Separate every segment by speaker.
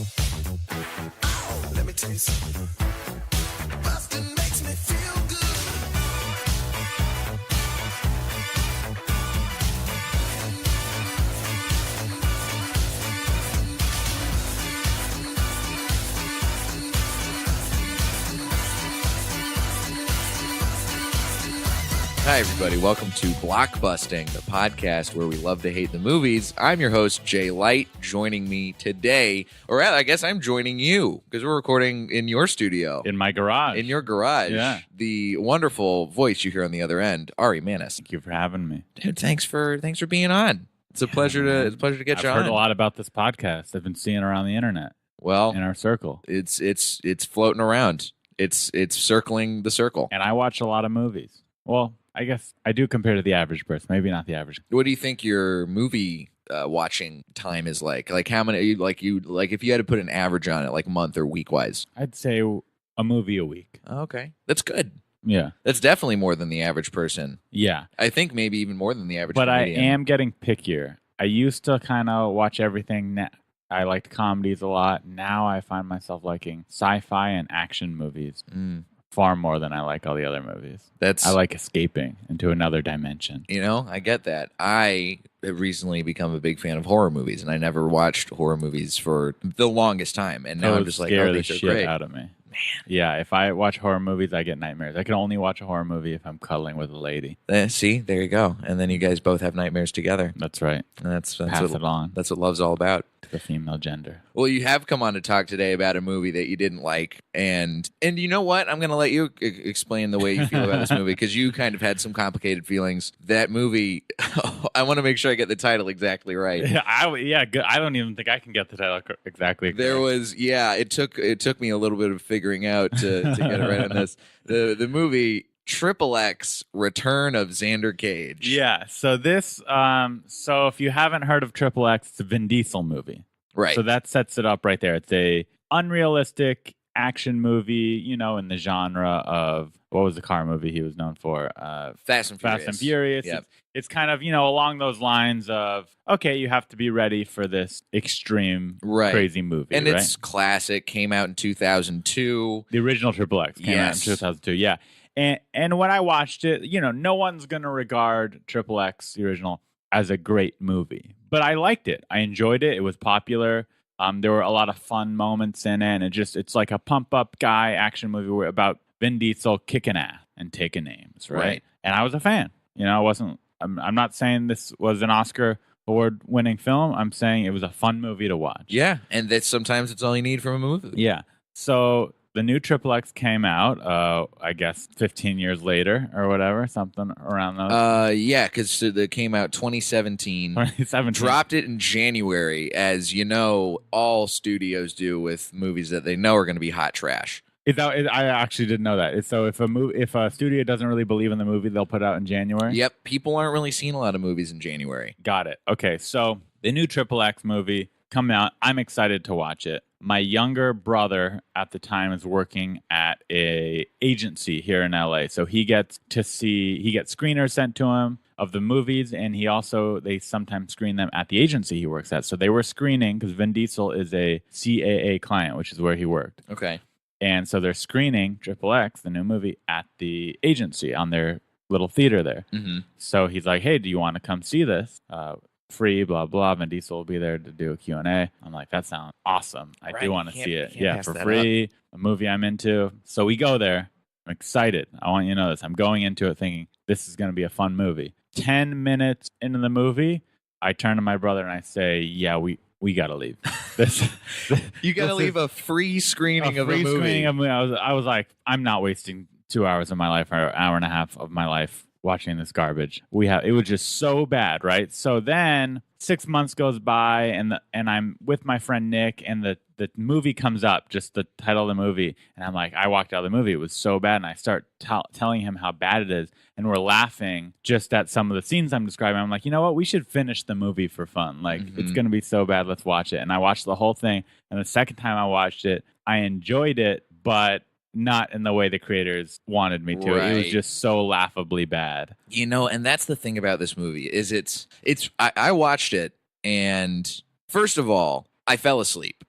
Speaker 1: Oh, let me tell you something. Busting makes me feel good.
Speaker 2: Hi, everybody. Welcome to Blockbusting, the podcast where we love to hate the movies. I'm your host, Jay Light. Joining me today, or rather, I guess I'm joining you because we're recording in your studio.
Speaker 3: In my garage.
Speaker 2: In your garage.
Speaker 3: Yeah.
Speaker 2: The wonderful voice you hear on the other end, Ari Mannis.
Speaker 3: Thank you for having me.
Speaker 2: Dude, thanks for being on. It's a pleasure to get you on.
Speaker 3: I've heard a lot about this podcast. I've been seeing around the internet.
Speaker 2: Well,
Speaker 3: in our circle.
Speaker 2: It's floating around. It's circling the circle.
Speaker 3: And I watch a lot of movies. Well, I guess I do compared to the average person. Maybe not the average.
Speaker 2: What do you think your movie watching time is like? Like how many? Like if you had to put an average on it, like month or week wise?
Speaker 3: I'd say a movie a week.
Speaker 2: Okay, that's good.
Speaker 3: Yeah,
Speaker 2: that's definitely more than the average person.
Speaker 3: Yeah,
Speaker 2: I think maybe even more than the average.
Speaker 3: But
Speaker 2: comedian.
Speaker 3: I am getting pickier. I used to kind of watch everything. I liked comedies a lot. Now I find myself liking sci-fi and action movies. Far more than I like all the other movies. I like escaping into another dimension.
Speaker 2: You know, I get that. I have recently become a big fan of horror movies, and I never watched horror movies for the longest time. And now I'm just like, oh,
Speaker 3: the
Speaker 2: these are
Speaker 3: shit
Speaker 2: great.
Speaker 3: Out of me. Man. Yeah, if I watch horror movies, I get nightmares. I can only watch a horror movie if I'm cuddling with a lady.
Speaker 2: See, there you go. And then you guys both have nightmares together.
Speaker 3: That's right.
Speaker 2: And that's
Speaker 3: Pass it on.
Speaker 2: That's what love's all about.
Speaker 3: To the female gender.
Speaker 2: Well, you have come on to talk today about a movie that you didn't like. And you know what? I'm going to let you explain the way you feel about this movie because you kind of had some complicated feelings. That movie, I want to make sure I get the title exactly right.
Speaker 3: Yeah, good. I don't even think I can get the title exactly.
Speaker 2: There was, it took me a little bit of figuring out to get it right on this. The movie XXX Return of Xander Cage.
Speaker 3: Yeah, so this so if you haven't heard of XXX, it's a Vin Diesel movie.
Speaker 2: Right.
Speaker 3: So that sets it up right there. It's a unrealistic action movie, you know, in the genre of what was the car movie he was known for?
Speaker 2: Fast and Furious.
Speaker 3: Yep. It's kind of, you know, along those lines of, okay, you have to be ready for this extreme, crazy movie.
Speaker 2: And it's classic, came out in 2002.
Speaker 3: The original XXX came out in 2002, yeah. And when I watched it, you know, no one's going to regard XXX, the original, as a great movie. But I liked it. I enjoyed it. It was popular. There were a lot of fun moments in it. And it's like a pump-up guy action movie about Vin Diesel kicking ass and taking names, right? And I was a fan. You know, I'm not saying this was an Oscar award-winning film. I'm saying it was a fun movie to watch.
Speaker 2: Yeah, and sometimes it's all you need from a movie.
Speaker 3: Yeah. So the new XXX came out, I guess, 15 years later or whatever, something around those.
Speaker 2: Yeah, because it came out 2017.
Speaker 3: 2017.
Speaker 2: Dropped it in January, as you know, all studios do with movies that they know are going to be hot trash.
Speaker 3: I actually didn't know that. So if a studio doesn't really believe in the movie, they'll put it out in January?
Speaker 2: Yep, people aren't really seeing a lot of movies in January.
Speaker 3: Got it. Okay, so the new XXX movie coming out. I'm excited to watch it. My younger brother at the time is working at a agency here in LA. So he gets screeners sent to him of the movies, and they sometimes screen them at the agency he works at. So they were screening because Vin Diesel is a CAA client, which is where he worked.
Speaker 2: Okay.
Speaker 3: And so they're screening XXX, the new movie, at the agency on their little theater there.
Speaker 2: Mm-hmm.
Speaker 3: So he's like, hey, do you want to come see this? Free, blah, blah. Vin Diesel will be there to do a Q&A. I'm like, that sounds awesome. I do want to see it. Yeah, for free, a movie I'm into. So we go there. I'm excited. I want you to know this. I'm going into it thinking this is going to be a fun movie. 10 minutes into the movie, I turn to my brother and I say, yeah, we got to leave.
Speaker 2: You got to leave a free screening of a movie.
Speaker 3: I was like, I'm not wasting 2 hours of my life or an hour and a half of my life watching this garbage. It was just so bad, right? So then 6 months goes by and I'm with my friend Nick and the movie comes up, just the title of the movie. And I'm like, I walked out of the movie. It was so bad. And I start telling him how bad it is. And we're laughing just at some of the scenes I'm describing. I'm like, you know what? We should finish the movie for fun. Like, it's going to be so bad. Let's watch it. And I watched the whole thing. And the second time I watched it, I enjoyed it, but not in the way the creators wanted me to. Right. It was just so laughably bad.
Speaker 2: You know, and that's the thing about this movie is I watched it, and first of all, I fell asleep.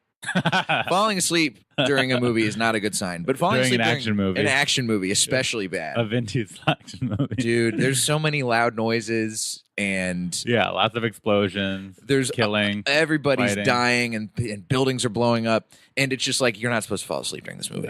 Speaker 2: Falling asleep during a movie is not a good sign, but falling
Speaker 3: During
Speaker 2: asleep
Speaker 3: an action movie.
Speaker 2: an action movie, especially bad.
Speaker 3: A Vin Diesel action movie.
Speaker 2: Dude, there's so many loud noises and
Speaker 3: Yeah, lots of explosions.
Speaker 2: there's
Speaker 3: killing.
Speaker 2: everybody's
Speaker 3: fighting.
Speaker 2: dying and buildings are blowing up, and it's just like you're not supposed to fall asleep during this movie.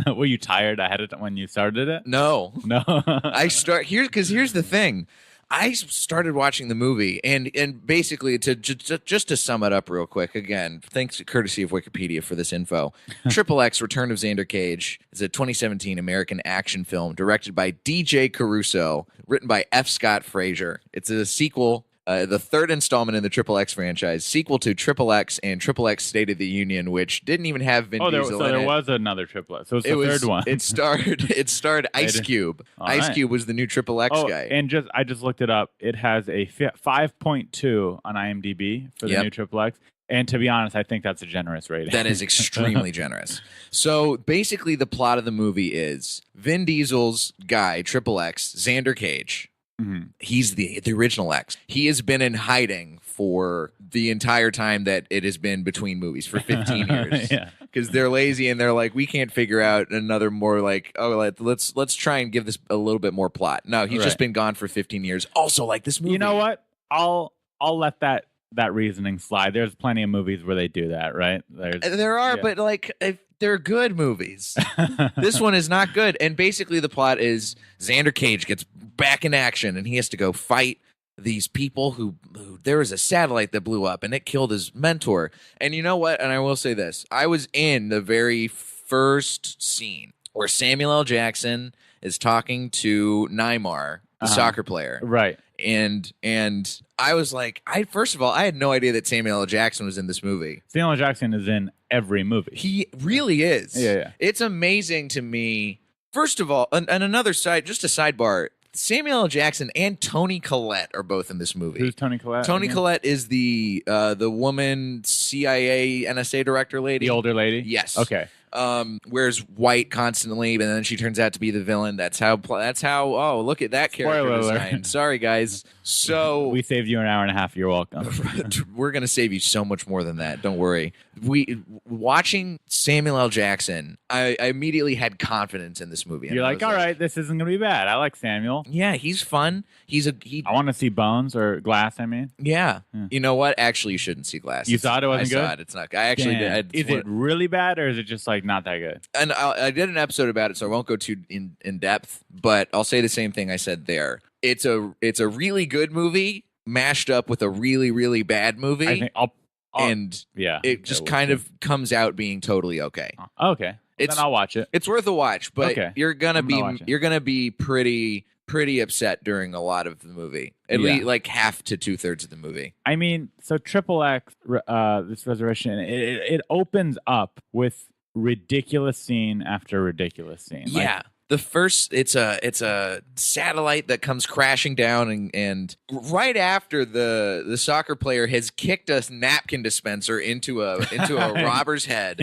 Speaker 3: No, were you tired ahead of time when you started it?
Speaker 2: No.
Speaker 3: No.
Speaker 2: Here's the thing. I started watching the movie, and basically to just to sum it up real quick, again, thanks courtesy of Wikipedia for this info. XXX: Return of Xander Cage is a 2017 American action film directed by DJ Caruso, written by F. Scott Fraser. It's a sequel. The third installment in the XXX franchise, sequel to XXX and XXX State of the Union, which didn't even have Vin Diesel in
Speaker 3: there
Speaker 2: it.
Speaker 3: was another XXX. So it's the third one.
Speaker 2: It starred Ice Cube.
Speaker 3: All
Speaker 2: Ice
Speaker 3: right.
Speaker 2: Cube was the new XXX guy.
Speaker 3: And I just looked it up. It has a 5.2 on IMDb for the
Speaker 2: Yep.
Speaker 3: new XXX. And to be honest, I think that's a generous rating.
Speaker 2: That is extremely generous. So basically, the plot of the movie is Vin Diesel's guy, XXX, Xander Cage.
Speaker 3: Mhm.
Speaker 2: He's the original X. He has been in hiding for the entire time that it has been between movies for 15 years.
Speaker 3: Yeah.
Speaker 2: Because they're lazy and they're like, we can't figure out another more like, oh, let's try and give this a little bit more plot. No, he's just
Speaker 3: Right.
Speaker 2: been gone for 15 years. Also, like this movie.
Speaker 3: You know what? I'll let that reasoning slide. There's plenty of movies where they do that, right?
Speaker 2: There are,
Speaker 3: yeah.
Speaker 2: but like they're good movies. This one is not good. And basically the plot is Xander Cage gets back in action and he has to go fight these people who there was a satellite that blew up and it killed his mentor. And you know what? And I will say this. I was in the very first scene where Samuel L. Jackson is talking to Neymar, the soccer player.
Speaker 3: Right.
Speaker 2: And I was like, first of all, I had no idea that Samuel L. Jackson was in this movie.
Speaker 3: Samuel L. Jackson is in every movie.
Speaker 2: He really is.
Speaker 3: Yeah.
Speaker 2: It's amazing to me. First of all, and another side, just a sidebar, Samuel L. Jackson and Toni Collette are both in this movie.
Speaker 3: Who's Toni Collette?
Speaker 2: Toni
Speaker 3: again?
Speaker 2: Collette is the woman CIA NSA director lady.
Speaker 3: The older lady?
Speaker 2: Yes.
Speaker 3: Okay.
Speaker 2: Wears white constantly, but then she turns out to be the villain. That's how. Oh, look at that character
Speaker 3: Spoiler alert.
Speaker 2: design. Sorry, guys. So
Speaker 3: We saved you an hour and a half. You're welcome.
Speaker 2: we're gonna save you so much more than that. Don't worry. Watching Samuel L. Jackson, I immediately had confidence in this movie. And
Speaker 3: You're
Speaker 2: I
Speaker 3: like,
Speaker 2: was
Speaker 3: all right, this isn't going to be bad. I like Samuel.
Speaker 2: Yeah, he's fun.
Speaker 3: I want to see Bones or Glass, I mean.
Speaker 2: Yeah. You know what? Actually, you shouldn't see Glass.
Speaker 3: You thought it wasn't
Speaker 2: I saw
Speaker 3: good?
Speaker 2: it. It's not. I actually
Speaker 3: Damn.
Speaker 2: did.
Speaker 3: Is it really bad or is it just like not that good?
Speaker 2: And I did an episode about it, so I won't go too in depth. But I'll say the same thing I said there. It's a really good movie mashed up with a really really bad movie,
Speaker 3: I think
Speaker 2: and
Speaker 3: yeah.
Speaker 2: it just kind of comes out being totally okay.
Speaker 3: Okay.
Speaker 2: It's-
Speaker 3: Then I'll watch it.
Speaker 2: It's worth a watch, but
Speaker 3: Okay.
Speaker 2: you're gonna
Speaker 3: I'm gonna watch it.
Speaker 2: you're gonna be pretty upset during a lot of the movie. At
Speaker 3: Yeah.
Speaker 2: least like half to 2/3 of the movie.
Speaker 3: I mean, so XXX, this resurrection, it opens up with ridiculous scene after ridiculous scene. Like,
Speaker 2: Yeah. The first, it's a satellite that comes crashing down, and right after the soccer player has kicked a napkin dispenser into a robber's head,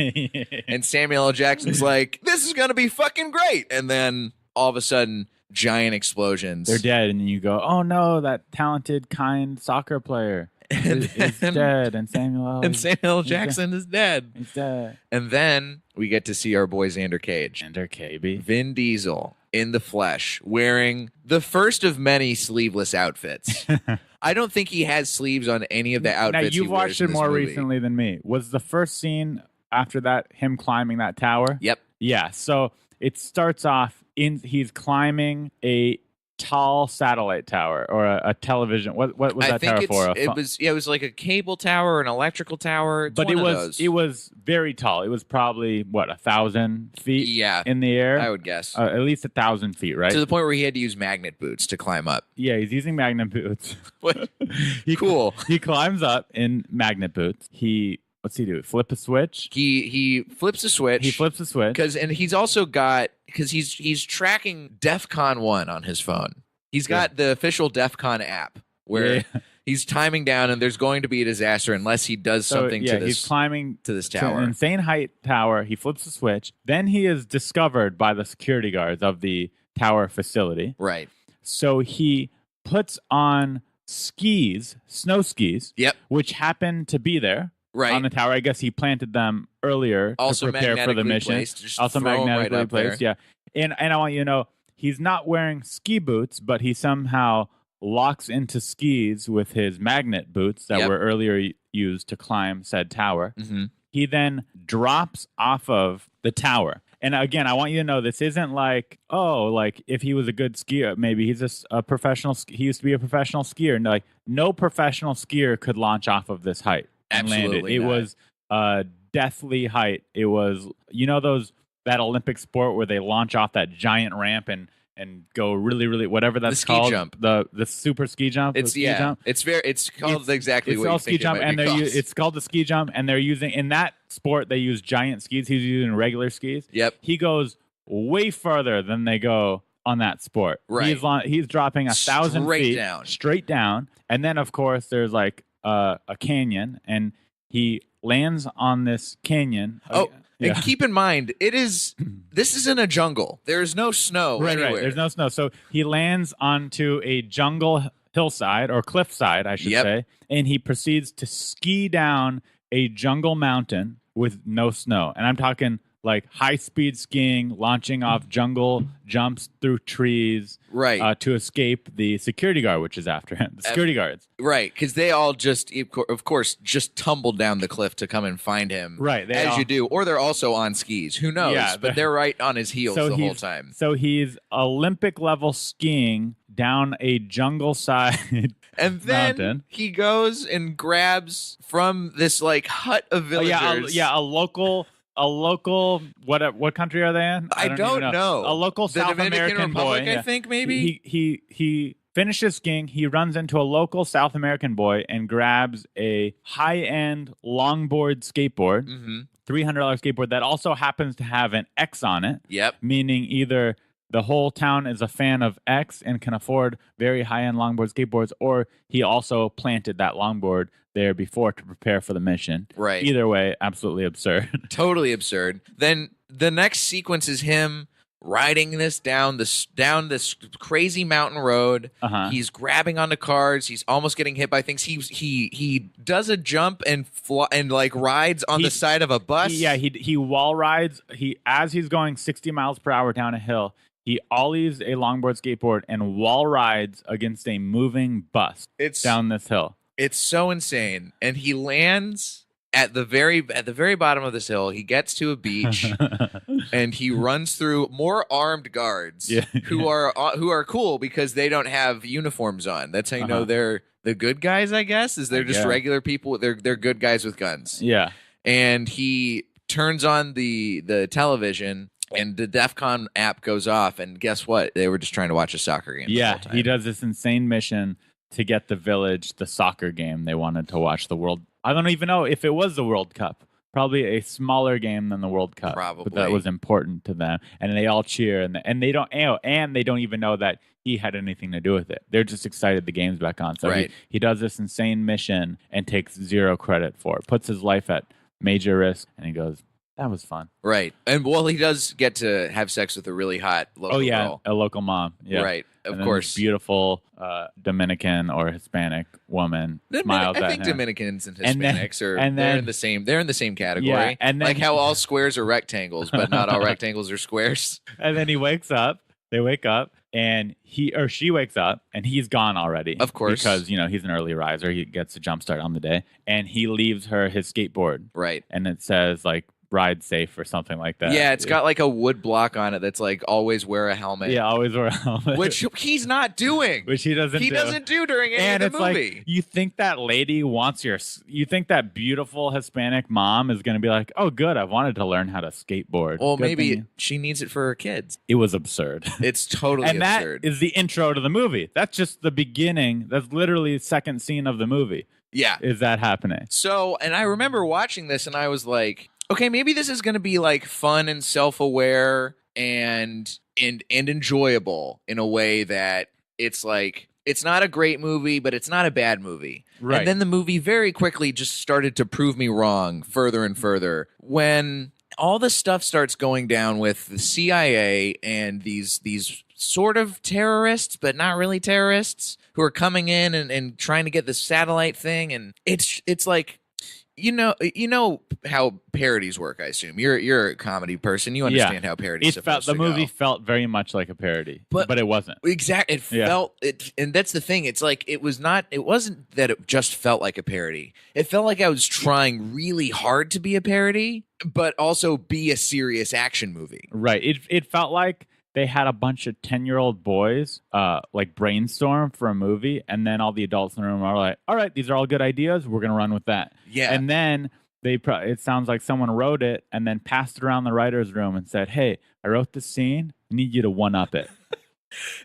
Speaker 2: and Samuel L. Jackson's like, "This is gonna be fucking great," and then all of a sudden, giant explosions.
Speaker 3: they're dead, and you go, "Oh no, that talented, kind soccer player is dead," and Samuel
Speaker 2: L. Jackson is dead.
Speaker 3: He's dead.
Speaker 2: And then we get to see our boy Xander Cage.
Speaker 3: Xander Cage.
Speaker 2: Vin Diesel in the flesh, wearing the first of many sleeveless outfits. I don't think he has sleeves on any of the
Speaker 3: Now
Speaker 2: outfits.
Speaker 3: you've
Speaker 2: he wears
Speaker 3: watched
Speaker 2: in
Speaker 3: it
Speaker 2: this
Speaker 3: more
Speaker 2: movie.
Speaker 3: recently than me. Was the first scene after that him climbing that tower?
Speaker 2: Yep.
Speaker 3: Yeah. So it starts off he's climbing a tall satellite tower or a television. What was
Speaker 2: I
Speaker 3: that
Speaker 2: think
Speaker 3: tower for?
Speaker 2: it was like a cable tower, an electrical tower. It's
Speaker 3: But
Speaker 2: one
Speaker 3: it
Speaker 2: of
Speaker 3: was
Speaker 2: those.
Speaker 3: very tall. It was probably 1,000 feet
Speaker 2: Yeah,
Speaker 3: in the air.
Speaker 2: I would guess.
Speaker 3: At least 1,000 feet, right?
Speaker 2: To the point where he had to use magnet boots to climb up.
Speaker 3: Yeah, he's using magnet boots.
Speaker 2: What?
Speaker 3: He-
Speaker 2: Cool.
Speaker 3: He climbs up in magnet boots. What's he do? Flip a switch?
Speaker 2: He flips a switch.
Speaker 3: He flips a switch.
Speaker 2: and he's also got because he's tracking DEFCON 1 on his phone. He's got the official DEFCON app where he's timing down, and there's going to be a disaster unless he does something to this.
Speaker 3: He's climbing
Speaker 2: to this
Speaker 3: to
Speaker 2: tower.
Speaker 3: an insane height tower. He flips a switch. Then he is discovered by the security guards of the tower facility.
Speaker 2: Right.
Speaker 3: So he puts on skis, snow skis,
Speaker 2: Yep.
Speaker 3: which happen to be there.
Speaker 2: Right.
Speaker 3: on the tower. I guess he planted them earlier
Speaker 2: Also
Speaker 3: to prepare for the
Speaker 2: magnetically
Speaker 3: mission.
Speaker 2: placed, just
Speaker 3: Also
Speaker 2: throw 'em right
Speaker 3: magnetically
Speaker 2: up there.
Speaker 3: placed, yeah. And I want you to know, he's not wearing ski boots, but he somehow locks into skis with his magnet boots that
Speaker 2: Yep.
Speaker 3: were earlier used to climb said tower.
Speaker 2: Mm-hmm.
Speaker 3: He then drops off of the tower. And again, I want you to know this isn't like, oh, like if he was a good skier, maybe he's just a professional. He used to be a professional skier. And like, no professional skier could launch off of this height and land it.
Speaker 2: Absolutely
Speaker 3: It
Speaker 2: not.
Speaker 3: was a deathly height. It was, that Olympic sport where they launch off that giant ramp and go really, really, whatever that's
Speaker 2: ski
Speaker 3: called.
Speaker 2: jump.
Speaker 3: The super ski jump.
Speaker 2: It's
Speaker 3: the ski jump.
Speaker 2: It's called exactly
Speaker 3: It's
Speaker 2: what you
Speaker 3: called ski
Speaker 2: think
Speaker 3: jump,
Speaker 2: it might
Speaker 3: and
Speaker 2: be called.
Speaker 3: it's called the ski jump, and they're using in that sport they use giant skis. He's using regular skis.
Speaker 2: Yep.
Speaker 3: He goes way further than they go on that sport.
Speaker 2: Right.
Speaker 3: He's dropping 1,000
Speaker 2: Straight
Speaker 3: feet
Speaker 2: down.
Speaker 3: straight down, and then of course there's like a canyon, and he lands on this canyon.
Speaker 2: Oh,
Speaker 3: yeah.
Speaker 2: and keep in mind, this is in a jungle. There is no snow anywhere.
Speaker 3: Right. There's no snow. So he lands onto a jungle hillside or cliffside, I should
Speaker 2: Yep.
Speaker 3: say, and he proceeds to ski down a jungle mountain with no snow. And I'm talking like high-speed skiing, launching off jungle jumps through trees,
Speaker 2: Right.
Speaker 3: to escape the security guard, which is after him. The security guards.
Speaker 2: Right, because they all just, of course, just tumbled down the cliff to come and find him.
Speaker 3: Right, they
Speaker 2: as
Speaker 3: all-
Speaker 2: you do. Or they're also on skis. Who knows?
Speaker 3: Yeah,
Speaker 2: but they're right on his heels the whole time.
Speaker 3: So he's Olympic-level skiing down a jungle-side
Speaker 2: And then
Speaker 3: mountain.
Speaker 2: he goes and grabs from this like hut of
Speaker 3: Oh,
Speaker 2: villagers.
Speaker 3: a local what country are they in?
Speaker 2: I don't
Speaker 3: even
Speaker 2: know.
Speaker 3: A local
Speaker 2: The
Speaker 3: South
Speaker 2: Dominican
Speaker 3: American
Speaker 2: Republic,
Speaker 3: boy.
Speaker 2: I
Speaker 3: yeah.
Speaker 2: think, maybe?
Speaker 3: He finishes skiing, he runs into a local South American boy and grabs a high-end longboard skateboard,
Speaker 2: Mm-hmm.
Speaker 3: $300 skateboard that also happens to have an X on it,
Speaker 2: Yep.
Speaker 3: meaning either the whole town is a fan of X and can afford very high-end longboard skateboards, or he also planted that longboard there before to prepare for the mission.
Speaker 2: Right.
Speaker 3: Either way, absolutely absurd.
Speaker 2: Totally absurd. Then the next sequence is him riding this down this crazy mountain road.
Speaker 3: Uh-huh.
Speaker 2: He's grabbing onto cars. He's almost getting hit by things. He does a jump and like rides on the side of a bus.
Speaker 3: He wall rides. As he's going 60 miles per hour down a hill, he ollies a longboard skateboard and wall rides against a moving bus down this hill.
Speaker 2: It's so insane. And he lands at the very bottom of this hill. He gets to a beach and he runs through more armed guards who are cool because they don't have uniforms on. That's how you know they're the good guys, I guess, is they're just regular people. They're good guys with guns.
Speaker 3: Yeah.
Speaker 2: And he turns on the television and the DEFCON app goes off, and guess what? They were just trying to watch a soccer game.
Speaker 3: Yeah,
Speaker 2: the whole time.
Speaker 3: he does this insane mission to get the village the soccer game. They wanted to watch the World. I don't even know if it was the World Cup. Probably a smaller game than the World Cup.
Speaker 2: Probably.
Speaker 3: But that was important to them, and they all cheer, and they don't and they don't even know that he had anything to do with it. They're just excited the game's back on. So
Speaker 2: Right.
Speaker 3: he does this insane mission and takes zero credit for it. Puts his life at major risk, and he goes, "That was fun."
Speaker 2: Right. And well, he does get to have sex with a really hot local girl.
Speaker 3: A local mom. Yeah.
Speaker 2: Right. Of
Speaker 3: And then
Speaker 2: course.
Speaker 3: this beautiful Dominican or Hispanic woman smiles
Speaker 2: I
Speaker 3: at
Speaker 2: think
Speaker 3: him.
Speaker 2: Dominicans and
Speaker 3: And then-
Speaker 2: Hispanics are
Speaker 3: and
Speaker 2: they're
Speaker 3: then-
Speaker 2: in the same category.
Speaker 3: Yeah, and then-
Speaker 2: like how all squares are rectangles, but not all rectangles are squares.
Speaker 3: And then he wakes up. They wake up, and he or she wakes up, and he's gone already.
Speaker 2: Of course.
Speaker 3: because he's an early riser. He gets a jump start on the day, and he leaves her his skateboard,
Speaker 2: Right.
Speaker 3: and it says like "ride safe" or something like that.
Speaker 2: Yeah, it's got like a wood block on it that's like always wear a helmet.
Speaker 3: yeah, always wear a helmet,
Speaker 2: Which he's not doing.
Speaker 3: which he doesn't.
Speaker 2: he
Speaker 3: do.
Speaker 2: doesn't do during any
Speaker 3: And
Speaker 2: of
Speaker 3: it's
Speaker 2: the movie.
Speaker 3: like you think that lady wants you think that beautiful Hispanic mom is going to be like, oh, good, I've wanted to learn how to skateboard.
Speaker 2: well,
Speaker 3: Good
Speaker 2: maybe
Speaker 3: thing-
Speaker 2: she needs it for her kids.
Speaker 3: it was absurd.
Speaker 2: It's totally
Speaker 3: And
Speaker 2: absurd.
Speaker 3: that is the intro to the movie. That's just the beginning. That's literally the second scene of the movie.
Speaker 2: Yeah.
Speaker 3: Is that happening?
Speaker 2: So, and I remember watching this and I was like, okay, maybe this is going to be like fun and self-aware and enjoyable in a way that it's like it's not a great movie, but it's not a bad movie.
Speaker 3: Right.
Speaker 2: And then the movie very quickly just started to prove me wrong further and further when all the stuff starts going down with the CIA and these sort of terrorists, but not really terrorists, who are coming in and trying to get this satellite thing. And it's like you know how parodies work. I assume you're a comedy person. You understand how parodies.
Speaker 3: The movie felt very much like a parody, but it wasn't.
Speaker 2: Exactly. It felt it, and that's the thing. It's like it wasn't that it just felt like a parody. It felt like I was trying really hard to be a parody, but also be a serious action movie.
Speaker 3: Right. It felt like they had a bunch of 10-year-old boys like brainstorm for a movie, and then all the adults in the room are like, all right, these are all good ideas, we're gonna run with that.
Speaker 2: Yeah.
Speaker 3: And then it sounds like someone wrote it and then passed it around the writer's room and said, hey, I wrote this scene, I need you to one-up it.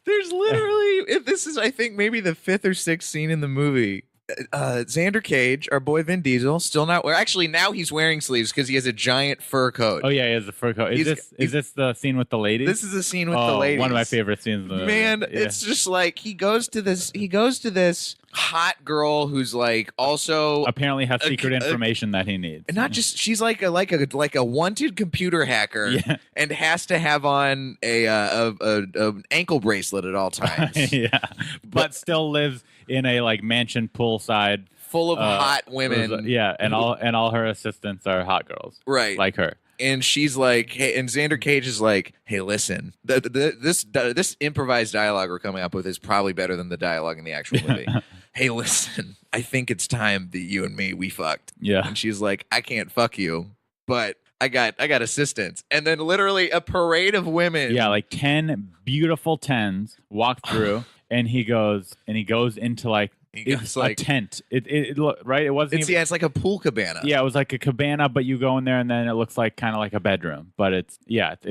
Speaker 2: There's literally, this is, I think, maybe the 5th or 6th scene in the movie. Xander Cage, our boy Vin Diesel, still not wearing. Actually, now he's wearing sleeves because he has a giant fur coat.
Speaker 3: Oh yeah, he has a fur coat. Is this the scene with the ladies?
Speaker 2: This is the scene with the ladies.
Speaker 3: One of my favorite scenes. In the
Speaker 2: Man,
Speaker 3: movie.
Speaker 2: it's just like he goes to this hot girl who's like also
Speaker 3: apparently has secret information that he needs.
Speaker 2: And not just she's like a wanted computer hacker, and has to have on a ankle bracelet at all times.
Speaker 3: Yeah, but still lives in a like mansion poolside
Speaker 2: full of hot women.
Speaker 3: Yeah, and all her assistants are hot girls,
Speaker 2: right?
Speaker 3: Like her.
Speaker 2: And she's like, hey, and Xander Cage is like, hey, listen, this improvised dialogue we're coming up with is probably better than the dialogue in the actual movie. Hey, listen, I think it's time that you and me, we fucked.
Speaker 3: Yeah.
Speaker 2: And she's like, I can't fuck you, but I got assistants. And then literally a parade of women.
Speaker 3: Yeah, like 10 beautiful 10s walk through, and he goes into like, it's like a tent. It right. It wasn't.
Speaker 2: It's like a pool cabana.
Speaker 3: Yeah, it was like a cabana, but you go in there and then it looks like kind of like a bedroom. But it's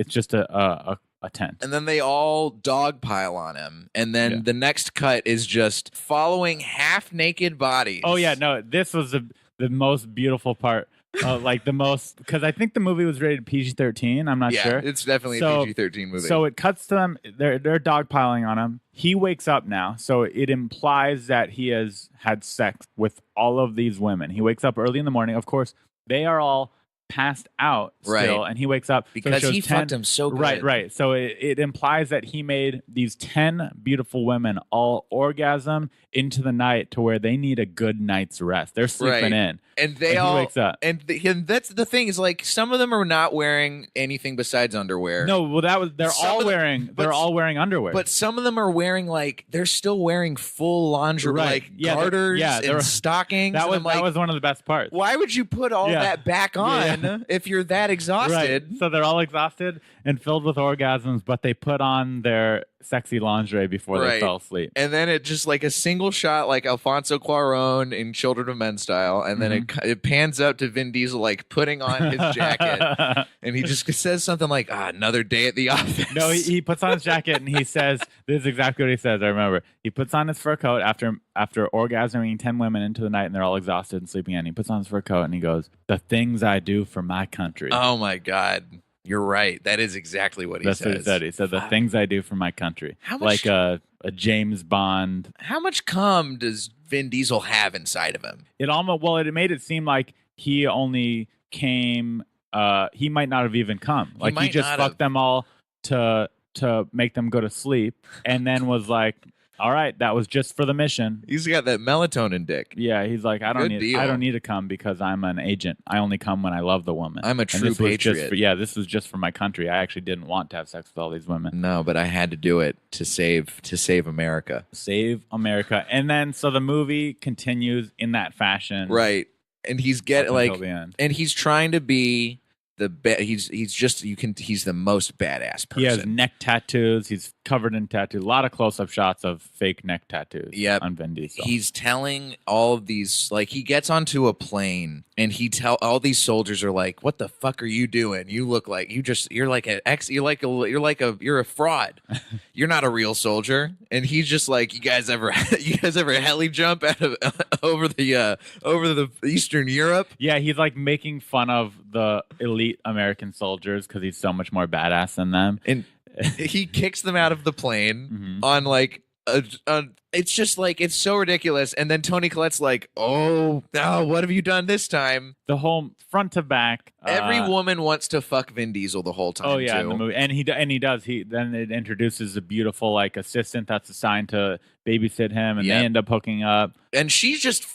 Speaker 3: just a tent.
Speaker 2: And then they all dogpile on him, and then the next cut is just following half naked bodies.
Speaker 3: Oh yeah, no, this was the most beautiful part. Like the most, because I think the movie was rated PG-13. I'm not sure.
Speaker 2: It's definitely a PG-13 movie.
Speaker 3: So it cuts to them. They're dogpiling on him. He wakes up now, so it implies that he has had sex with all of these women. He wakes up early in the morning. Of course, they are all passed out still, and he wakes up
Speaker 2: because he fucked him so good.
Speaker 3: Right. So it implies that he made these 10 beautiful women all orgasm into the night to where they need a good night's rest. They're sleeping in.
Speaker 2: And
Speaker 3: he wakes up.
Speaker 2: And that's the thing is like some of them are not wearing anything besides underwear.
Speaker 3: No, well they're all wearing underwear.
Speaker 2: But some of them are wearing like they're still wearing full lingerie, like garters and stockings.
Speaker 3: That was one of the best parts.
Speaker 2: Why would you put all that back on if you're that exhausted?
Speaker 3: Right. So they're all exhausted and filled with orgasms, but they put on their sexy lingerie before they fell asleep.
Speaker 2: And then it just like a single shot like Alfonso Cuarón in Children of Men style, and then it pans up to Vin Diesel like putting on his jacket, and he just says something like, another day at the office.
Speaker 3: No, he puts on his jacket and he says, this is exactly what he says, I remember. He puts on his fur coat after orgasming 10 women into the night and they're all exhausted and sleeping in. He puts on his fur coat and he goes, the things I do for my country.
Speaker 2: Oh my God. You're right. That is exactly what he says.
Speaker 3: That's what he said. He said, the things I do for my country. Like a James Bond.
Speaker 2: How much cum does Vin Diesel have inside of him?
Speaker 3: It made it seem like he only came, he might not have even come. Like he just fucked them all to make them go to sleep and then was like, all right, that was just for the mission.
Speaker 2: He's got that melatonin dick.
Speaker 3: Yeah, he's like, I don't need to come because I'm an agent. I only come when I love the woman.
Speaker 2: I'm a true patriot.
Speaker 3: This was just for my country. I actually didn't want to have sex with all these women.
Speaker 2: No, but I had to do it to save America.
Speaker 3: Save America. And then so the movie continues in that fashion.
Speaker 2: Right. And he's and he's trying to be he's the most badass person.
Speaker 3: He has neck tattoos. He's covered in tattoos. A lot of close-up shots of fake neck tattoos on Vin Diesel.
Speaker 2: He's telling all of these, like he gets onto a plane and all these soldiers are like, what the fuck are you doing? You look like you're a fraud. You're not a real soldier. And he's just like, you guys ever heli jump out of over the Eastern Europe?
Speaker 3: Yeah, he's like making fun of the elite American soldiers because he's so much more badass than them.
Speaker 2: And he kicks them out of the plane on like It's just like it's so ridiculous. And then Toni Collette's like, "Oh, no, what have you done this time?"
Speaker 3: The whole front to back.
Speaker 2: Every woman wants to fuck Vin Diesel the whole time.
Speaker 3: Oh yeah,
Speaker 2: too.
Speaker 3: in the movie, and he does. He then it introduces a beautiful like assistant that's assigned to babysit him, and they end up hooking up.
Speaker 2: And she's just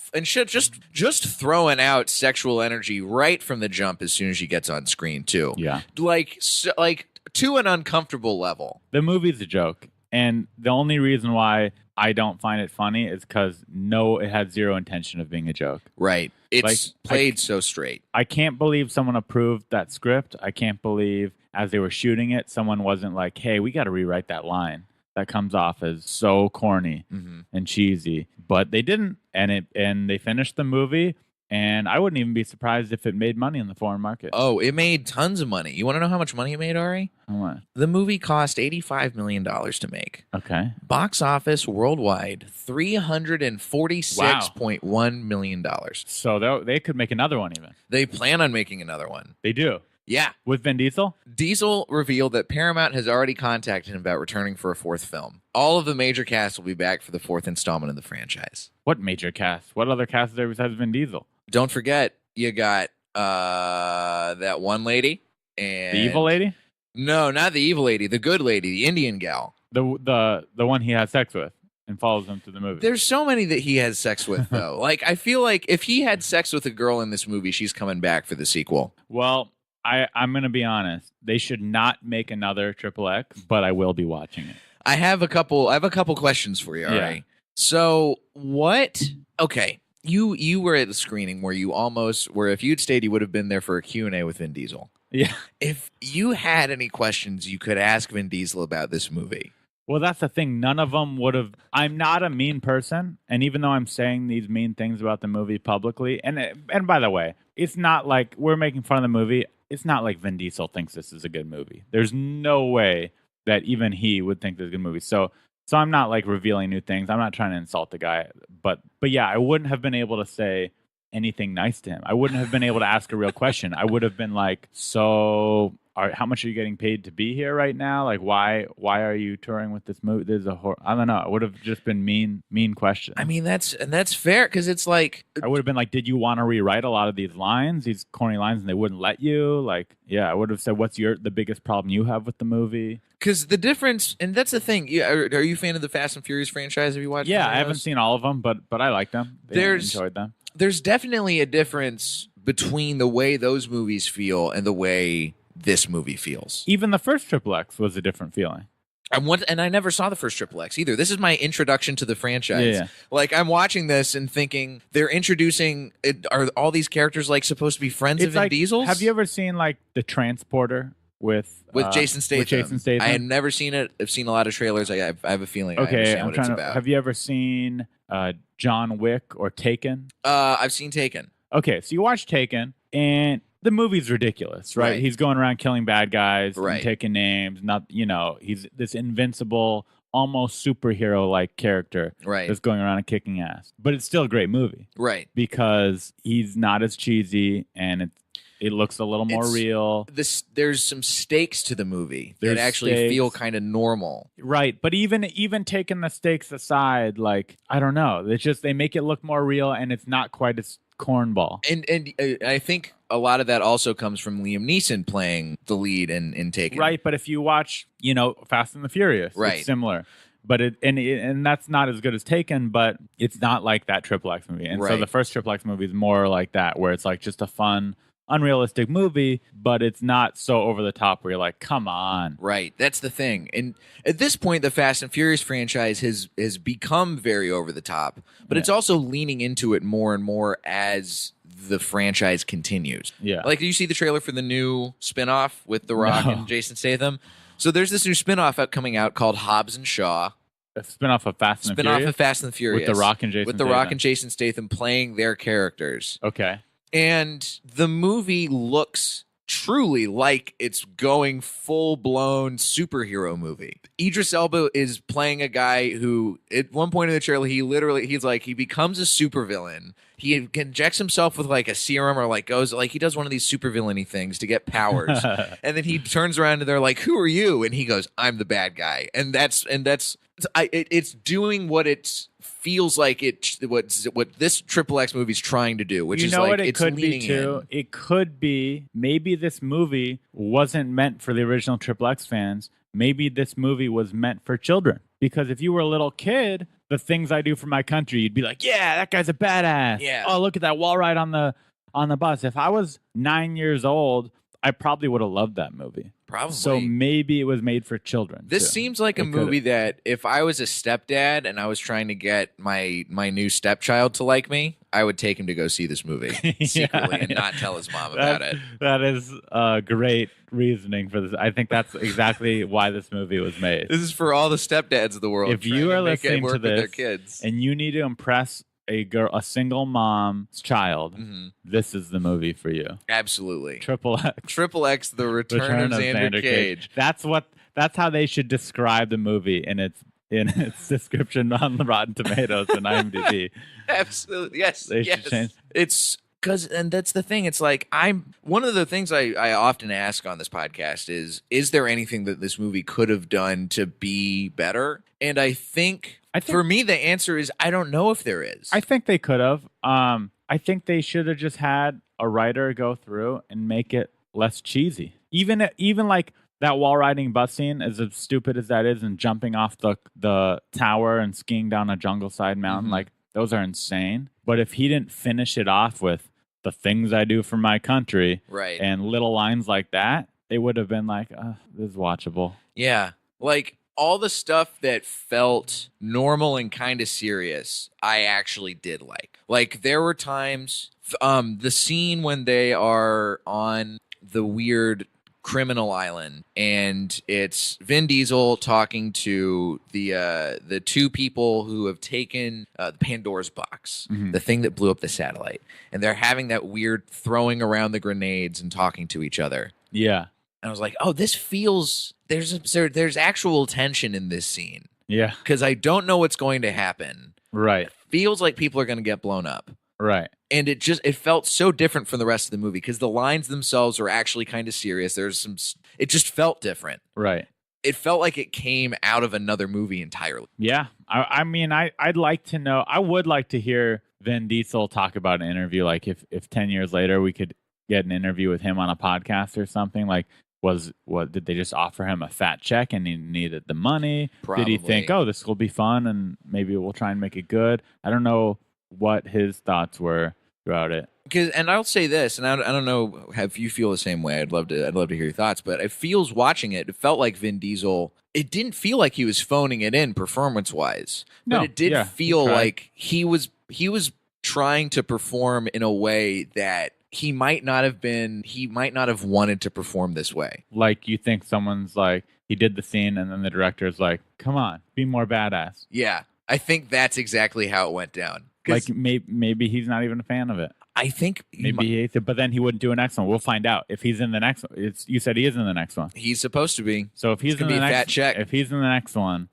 Speaker 2: throwing out sexual energy right from the jump as soon as she gets on screen too.
Speaker 3: Yeah,
Speaker 2: like to an uncomfortable level.
Speaker 3: The movie's a joke, and the only reason why I don't find it funny is because it had zero intention of being a joke.
Speaker 2: Right. It's
Speaker 3: Like,
Speaker 2: played so straight.
Speaker 3: I can't believe someone approved that script. I can't believe as they were shooting it, someone wasn't like, "Hey, we got to rewrite that line." That comes off as so corny and cheesy, but they didn't, and they finished the movie. And I wouldn't even be surprised if it made money in the foreign market.
Speaker 2: Oh, it made tons of money. You want to know how much money it made, Ari?
Speaker 3: How much?
Speaker 2: The movie cost $85 million to make.
Speaker 3: Okay.
Speaker 2: Box office worldwide, $346.1 million.
Speaker 3: So they could make another one even.
Speaker 2: They plan on making another one.
Speaker 3: They do.
Speaker 2: Yeah.
Speaker 3: With Vin Diesel?
Speaker 2: Diesel revealed that Paramount has already contacted him about returning for a fourth film. All of the major cast will be back for the fourth installment of the franchise.
Speaker 3: What major cast? What other cast is there besides Vin Diesel?
Speaker 2: Don't forget, you got that one lady and
Speaker 3: The evil lady?
Speaker 2: No, not the evil lady. The good lady, the Indian gal.
Speaker 3: The one he has sex with and follows him to the movie.
Speaker 2: There's so many that he has sex with, though. Like, I feel like if he had sex with a girl in this movie, she's coming back for the sequel.
Speaker 3: Well, I'm going to be honest. They should not make another XXX, but I will be watching it.
Speaker 2: I have a couple questions for you, all right? So, okay, you were at the screening where if you'd stayed, you would have been there for a Q&A with Vin Diesel.
Speaker 3: Yeah.
Speaker 2: If you had any questions you could ask Vin Diesel about this movie.
Speaker 3: Well, that's the thing. None of them would have. I'm not a mean person, and even though I'm saying these mean things about the movie publicly, and by the way, it's not like we're making fun of the movie. It's not like Vin Diesel thinks this is a good movie. There's no way that even he would think this is a good movie. So I'm not like revealing new things. I'm not trying to insult the guy, but yeah, I wouldn't have been able to say anything nice to him. I wouldn't have been able to ask a real question. I would have been like, so how much are you getting paid to be here right now? Like, why are you touring with this movie? There's I don't know. It would have just been mean questions.
Speaker 2: I mean, that's fair because it's like
Speaker 3: I would have been like, did you want to rewrite a lot of these lines, these corny lines, and they wouldn't let you? Like, yeah, I would have said, what's the biggest problem you have with the movie?
Speaker 2: Because the difference, and that's the thing. Are you a fan of the Fast and Furious franchise? Have you watched?
Speaker 3: Yeah, I haven't seen all of them, but I like them. I enjoyed them.
Speaker 2: There's definitely a difference between the way those movies feel and the way this movie feels.
Speaker 3: Even the first XXX was a different feeling.
Speaker 2: And I never saw the first XXX either. This is my introduction to the franchise.
Speaker 3: Yeah.
Speaker 2: Like, I'm watching this and thinking they're introducing. Are all these characters like supposed to be friends of Vin Diesel's?
Speaker 3: Have you ever seen like The Transporter with
Speaker 2: Jason Statham?
Speaker 3: With Jason Statham.
Speaker 2: I had never seen it. I've seen a lot of trailers. I have a feeling.
Speaker 3: Okay,
Speaker 2: I understand what it's about.
Speaker 3: Have you ever seen John Wick or Taken?
Speaker 2: I've seen Taken.
Speaker 3: Okay, so you watch Taken, and the movie's ridiculous, right? He's going around killing bad guys, and taking names. He's this invincible, almost superhero-like character that's going around and kicking ass. But it's still a great movie,
Speaker 2: right?
Speaker 3: Because he's not as cheesy, and it looks a little more real.
Speaker 2: There's some stakes to the movie that actually feel kind of normal,
Speaker 3: right? But even taking the stakes aside, like I don't know, they make it look more real, and it's not quite as cornball.
Speaker 2: And I think a lot of that also comes from Liam Neeson playing the lead in Taken,
Speaker 3: right? But if you watch, Fast and the Furious, it's similar. But and that's not as good as Taken, but it's not like that XXX movie. And so the first XXX movie is more like that, where it's like just a fun, unrealistic movie, but it's not so over the top where you're like, come on.
Speaker 2: Right. That's the thing. And at this point, the Fast and Furious franchise has become very over the top, but it's also leaning into it more and more as the franchise continues.
Speaker 3: Yeah.
Speaker 2: Like, do you see the trailer for the new spinoff with The Rock and Jason Statham? So there's this new spinoff coming out called Hobbs and Shaw.
Speaker 3: A spinoff of Fast and the Furious?
Speaker 2: Spinoff of Fast and the Furious.
Speaker 3: With The Rock and Jason
Speaker 2: With The Rock and Jason Statham playing their characters.
Speaker 3: Okay.
Speaker 2: And the movie looks truly like it's going full-blown superhero movie. Idris Elba is playing a guy who, at one point in the trailer, he becomes a supervillain, he injects himself with like a serum or like goes like he does one of these supervillainy things to get powers, and then he turns around and they're like, "Who are you?" And he goes, "I'm the bad guy," and it's doing what it feels like what this XXX movie's trying to do, which
Speaker 3: you
Speaker 2: is
Speaker 3: know
Speaker 2: like
Speaker 3: what it
Speaker 2: it's
Speaker 3: could be
Speaker 2: leaning
Speaker 3: too.
Speaker 2: in.
Speaker 3: It could be maybe this movie wasn't meant for the original XXX fans. Maybe this movie was meant for children. Because if you were a little kid, the things I do for my country, you'd be like, "Yeah, that guy's a badass.
Speaker 2: Yeah.
Speaker 3: Oh, look at that wall ride on the bus." If I was 9 years old, I probably would have loved that movie.
Speaker 2: Probably.
Speaker 3: So maybe it was made for children.
Speaker 2: This
Speaker 3: too.
Speaker 2: seems like a movie that if I was a stepdad and I was trying to get my new stepchild to like me, I would take him to go see this movie secretly and not tell his mom about it.
Speaker 3: That is great reasoning for this. I think that's exactly why this movie was made.
Speaker 2: This is for all the stepdads of the world.
Speaker 3: If you are listening to
Speaker 2: with their
Speaker 3: this
Speaker 2: kids.
Speaker 3: and you need to impress a single mom's child, this is the movie for you.
Speaker 2: Absolutely.
Speaker 3: XXX,
Speaker 2: The Return of Xander Cage.
Speaker 3: That's how they should describe the movie in its description on the Rotten Tomatoes and IMDb.
Speaker 2: Absolutely. Yes.
Speaker 3: They should change.
Speaker 2: It's because, and that's the thing. It's like one of the things I often ask on this podcast is there anything that this movie could have done to be better? And I think for me, the answer is I don't know if there is.
Speaker 3: I think they could have. I think they should have just had a writer go through and make it less cheesy. Even like that wall riding bus scene, as stupid as that is, and jumping off the tower and skiing down a jungle side mountain, like those are insane. But if he didn't finish it off with the things I do for my country,
Speaker 2: right,
Speaker 3: and little lines like that, it would have been like, this is watchable.
Speaker 2: Yeah, like all the stuff that felt normal and kind of serious, I actually did like. Like there were times, the scene when they are on the weird criminal island and it's Vin Diesel talking to the two people who have taken Pandora's box, the thing that blew up the satellite, and they're having that weird throwing around the grenades and talking to each other.
Speaker 3: Yeah.
Speaker 2: And I was like, oh, this feels there's actual tension in this scene.
Speaker 3: Yeah.
Speaker 2: Because I don't know what's going to happen.
Speaker 3: Right.
Speaker 2: It feels like people are going to get blown up.
Speaker 3: Right.
Speaker 2: And it felt so different from the rest of the movie because the lines themselves are actually kind of serious. It just felt different.
Speaker 3: Right.
Speaker 2: It felt like it came out of another movie entirely.
Speaker 3: Yeah. I mean, I'd like to know. I would like to hear Vin Diesel talk about an interview. Like if 10 years later we could get an interview with him on a podcast or something, like did they just offer him a fat check and he needed the money?
Speaker 2: Probably.
Speaker 3: Did he think, oh, this will be fun and maybe we'll try and make it good? I don't know what his thoughts were throughout it.
Speaker 2: And I'll say this, and I don't know if you feel the same way. I'd love to hear your thoughts, but it felt like Vin Diesel. It didn't feel like he was phoning it in performance wise, but it did feel like he was trying to perform in a way that he might not have wanted to perform this way.
Speaker 3: Like you think someone's like, he did the scene and then the director's like, come on, be more badass.
Speaker 2: Yeah, I think that's exactly how it went down.
Speaker 3: Like maybe he's not even a fan of it.
Speaker 2: I think
Speaker 3: maybe he hates it, but then he wouldn't do a next one. We'll find out if he's in the next one. You said he is in the next one.
Speaker 2: He's supposed to be.
Speaker 3: So if he's in the next,
Speaker 2: fat check.
Speaker 3: If he's in the next one,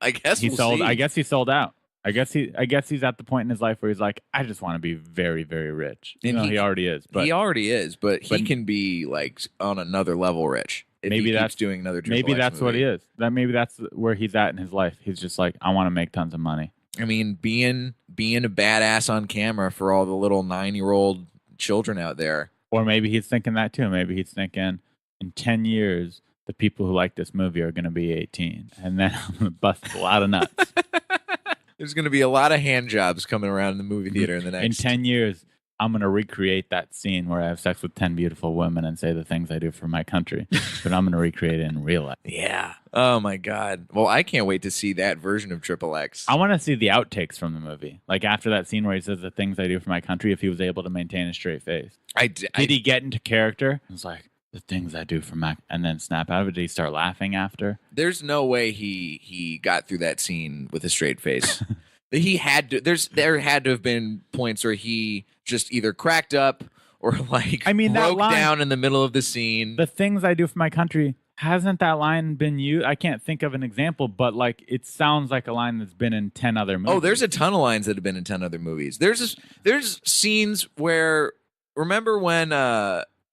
Speaker 2: I guess
Speaker 3: he
Speaker 2: we'll
Speaker 3: sold.
Speaker 2: see.
Speaker 3: I guess he sold out. I guess he's at the point in his life where he's like, I just want to be very, very rich. And he already is. But
Speaker 2: he can be like on another level rich. Maybe that's doing another.
Speaker 3: Maybe that's what he is. Maybe that's where he's at in his life. He's just like, I want to make tons of money.
Speaker 2: I mean, being a badass on camera for all the little 9-year-old children out there.
Speaker 3: Or maybe he's thinking that too. Maybe he's thinking in 10 years, the people who like this movie are going to be 18. And then I'm going to bust a lot of nuts.
Speaker 2: There's going to be a lot of hand jobs coming around in the movie theater in the next.
Speaker 3: In 10 years, I'm going to recreate that scene where I have sex with 10 beautiful women and say the things I do for my country. But I'm going to recreate it in real life.
Speaker 2: Yeah. Oh, my God. Well, I can't wait to see that version of XXX.
Speaker 3: I want to see the outtakes from the movie. Like after that scene where he says the things I do for my country, if he was able to maintain a straight face. Did he get into character? It was like, the things I do for my... And then snap out of it. Did he start laughing after?
Speaker 2: There's no way he got through that scene with a straight face. He had to. There had to have been points where he just either cracked up or like broke down in the middle of the scene.
Speaker 3: The things I do for my country. Hasn't that line been used? I can't think of an example, but like it sounds like a line that's been in 10 other movies.
Speaker 2: Oh, there's a ton of lines that have been in 10 other movies. There's scenes where, remember when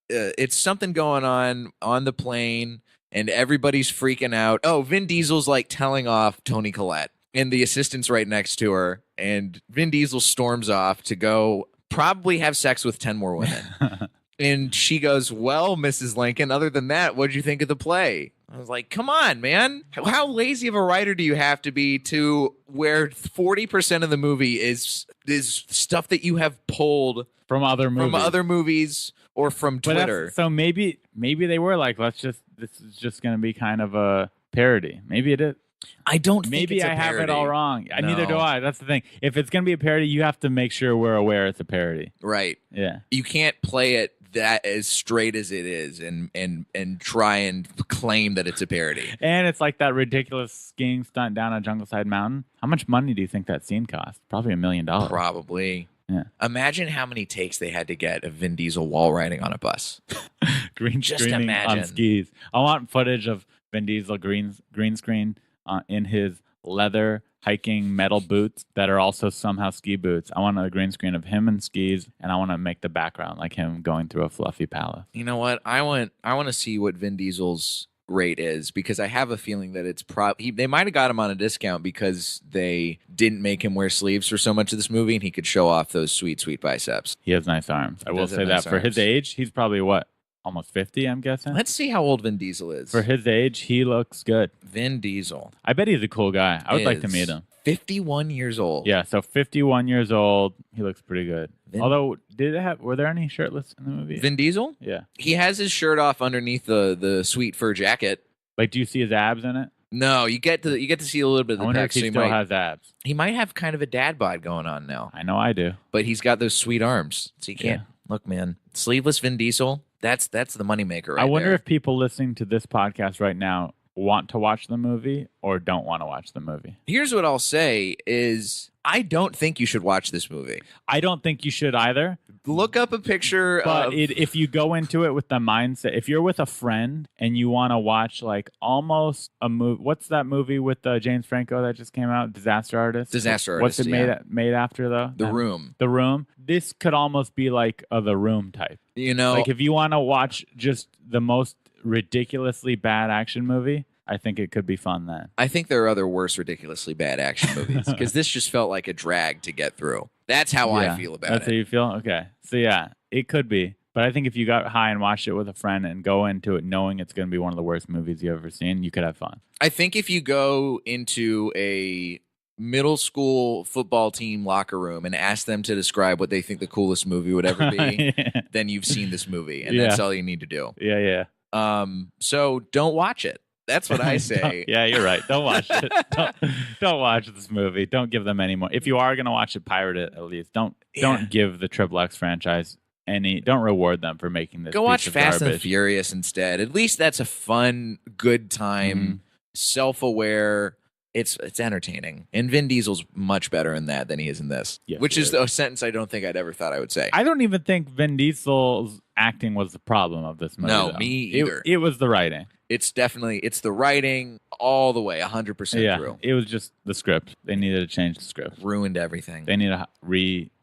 Speaker 2: it's something going on the plane and everybody's freaking out. Oh, Vin Diesel's like telling off Toni Collette and the assistant's right next to her, and Vin Diesel storms off to go probably have sex with 10 more women. And she goes, well, Mrs. Lincoln, other than that, what'd you think of the play? I was like, come on, man. How lazy of a writer do you have to be to where 40% of the movie is stuff that you have pulled
Speaker 3: from other
Speaker 2: movies or from Twitter?
Speaker 3: So maybe they were like, this is just going to be kind of a parody. Maybe it is.
Speaker 2: I don't think
Speaker 3: Maybe
Speaker 2: it's a
Speaker 3: I have
Speaker 2: parody.
Speaker 3: it all wrong.
Speaker 2: No.
Speaker 3: Neither do I. That's the thing. If it's going to be a parody, you have to make sure we're aware it's a parody.
Speaker 2: Right.
Speaker 3: Yeah.
Speaker 2: You can't play it that as straight as it is and try and claim that it's a parody.
Speaker 3: And it's like that ridiculous skiing stunt down a jungle side mountain. How much money do you think that scene cost? Probably $1 million.
Speaker 2: Probably.
Speaker 3: Yeah.
Speaker 2: Imagine how many takes they had to get of Vin Diesel wall riding on a bus.
Speaker 3: Green
Speaker 2: Just
Speaker 3: screening
Speaker 2: imagine.
Speaker 3: on skis. I want footage of Vin Diesel green screen in his leather hiking metal boots that are also somehow ski boots. I want a green screen of him in skis, and I want to make the background like him going through a fluffy palace.
Speaker 2: You know what? I want to see what Vin Diesel's rate is, because I have a feeling that it's they might have got him on a discount because they didn't make him wear sleeves for so much of this movie, and he could show off those sweet biceps.
Speaker 3: He has nice arms. I will
Speaker 2: does have
Speaker 3: say
Speaker 2: nice
Speaker 3: that for his
Speaker 2: arms.
Speaker 3: age, he's probably what? Almost 50, I'm guessing.
Speaker 2: Let's see how old Vin Diesel is.
Speaker 3: For his age, he looks good.
Speaker 2: Vin Diesel.
Speaker 3: I bet he's a cool guy. I would like to
Speaker 2: is
Speaker 3: meet him.
Speaker 2: 51 years old.
Speaker 3: Yeah, so 51 years old. He looks pretty good.
Speaker 2: Vin-
Speaker 3: Although, were there any shirtless in the movie?
Speaker 2: Vin Diesel?
Speaker 3: Yeah.
Speaker 2: He has his shirt off underneath the sweet fur jacket.
Speaker 3: Like, do you see his abs in it?
Speaker 2: No, you get to see a little bit of
Speaker 3: I
Speaker 2: the
Speaker 3: wonder
Speaker 2: pecs.
Speaker 3: if he
Speaker 2: So
Speaker 3: still has abs.
Speaker 2: he might have kind of a dad bod going on now,
Speaker 3: I know I do.
Speaker 2: but he's got those sweet arms, so you can't look, man. Sleeveless Vin Diesel. That's the moneymaker right
Speaker 3: I wonder
Speaker 2: there.
Speaker 3: if people listening to this podcast right now want to watch the movie or don't want to watch the movie.
Speaker 2: Here's what I'll say is I don't think you should watch this movie.
Speaker 3: I don't think you should either.
Speaker 2: Look up a picture
Speaker 3: But
Speaker 2: of...
Speaker 3: if you go into it with the mindset, if you're with a friend and you want to watch like almost a movie, what's that movie with James Franco that just came out? Disaster Artist.
Speaker 2: Disaster
Speaker 3: What's
Speaker 2: Artist,
Speaker 3: it
Speaker 2: yeah.
Speaker 3: made after though?
Speaker 2: The Room.
Speaker 3: The Room. This could almost be like a The Room type.
Speaker 2: You know,
Speaker 3: Like if you want to watch just the most ridiculously bad action movie, I think it could be fun then.
Speaker 2: I think there are other worse ridiculously bad action movies because this just felt like a drag to get through. That's how I feel about
Speaker 3: That's
Speaker 2: it.
Speaker 3: how you feel? Okay. So yeah, it could be. But I think if you got high and watched it with a friend and go into it knowing it's going to be one of the worst movies you've ever seen, you could have fun.
Speaker 2: I think if you go into a middle school football team locker room and ask them to describe what they think the coolest movie would ever be, then you've seen this movie, and that's all you need to do.
Speaker 3: Yeah.
Speaker 2: So don't watch it. That's what I say.
Speaker 3: Yeah, you're right. Don't watch it. Don't watch this movie. Don't give them any more. If you are going to watch it, pirate it at least. Don't give the XXX franchise any. Don't reward them for making this.
Speaker 2: Go
Speaker 3: piece
Speaker 2: watch
Speaker 3: of
Speaker 2: Fast
Speaker 3: garbage.
Speaker 2: and Furious instead. At least that's a fun, good time, self-aware. It's entertaining. And Vin Diesel's much better in that than he is in this,
Speaker 3: Yes,
Speaker 2: which
Speaker 3: he
Speaker 2: is a sentence I don't think I'd ever thought I would say.
Speaker 3: I don't even think Vin Diesel's acting was the problem of this movie.
Speaker 2: No,
Speaker 3: though.
Speaker 2: me either.
Speaker 3: It was the writing.
Speaker 2: It's the writing all the way, 100% through.
Speaker 3: It was just the script. They needed to change the script.
Speaker 2: Ruined everything.
Speaker 3: They need to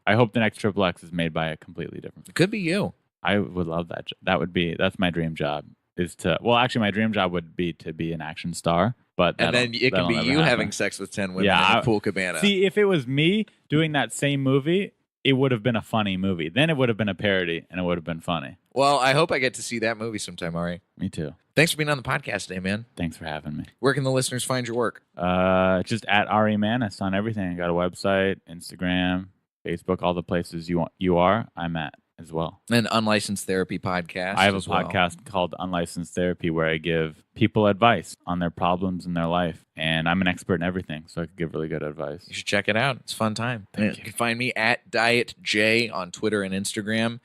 Speaker 3: I hope the next XXX is made by a completely different.
Speaker 2: It could be you.
Speaker 3: I would love that. That's my dream job. Actually, my dream job would be to be an action star. But
Speaker 2: And then it can be you having sex with 10 women in a pool cabana.
Speaker 3: See, if it was me doing that same movie, it would have been a funny movie. Then it would have been a parody, and it would have been funny.
Speaker 2: Well, I hope I get to see that movie sometime, Ari.
Speaker 3: Me too.
Speaker 2: Thanks for being on the podcast today, man.
Speaker 3: Thanks for having me.
Speaker 2: Where can the listeners find your work?
Speaker 3: Just at Ari Mannis on everything. I got a website, Instagram, Facebook, all the places you are, I'm at as well.
Speaker 2: An Unlicensed Therapy podcast.
Speaker 3: I have a
Speaker 2: as well.
Speaker 3: podcast called Unlicensed Therapy where I give people advice on their problems in their life. And I'm an expert in everything, so I could give really good advice.
Speaker 2: You should check it out. It's a fun time.
Speaker 3: Thank
Speaker 2: You can find me at Diet J on Twitter and Instagram,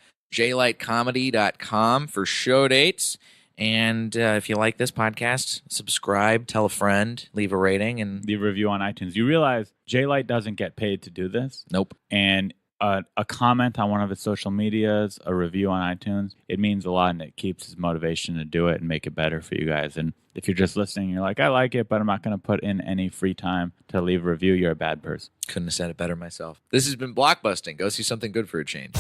Speaker 2: jlightcomedy.com for show dates. And if you like this podcast, subscribe, tell a friend, leave a rating, and
Speaker 3: The review on iTunes. You realize J-Light doesn't get paid to do this?
Speaker 2: nope.
Speaker 3: And a comment on one of his social medias, a review on iTunes, it means a lot, and it keeps his motivation to do it and make it better for you guys. And if you're just listening, you're like, I like it, but I'm not going to put in any free time to leave a review, you're a bad person.
Speaker 2: Couldn't have said it better myself. This has been Blockbusting. Go see something good for a change.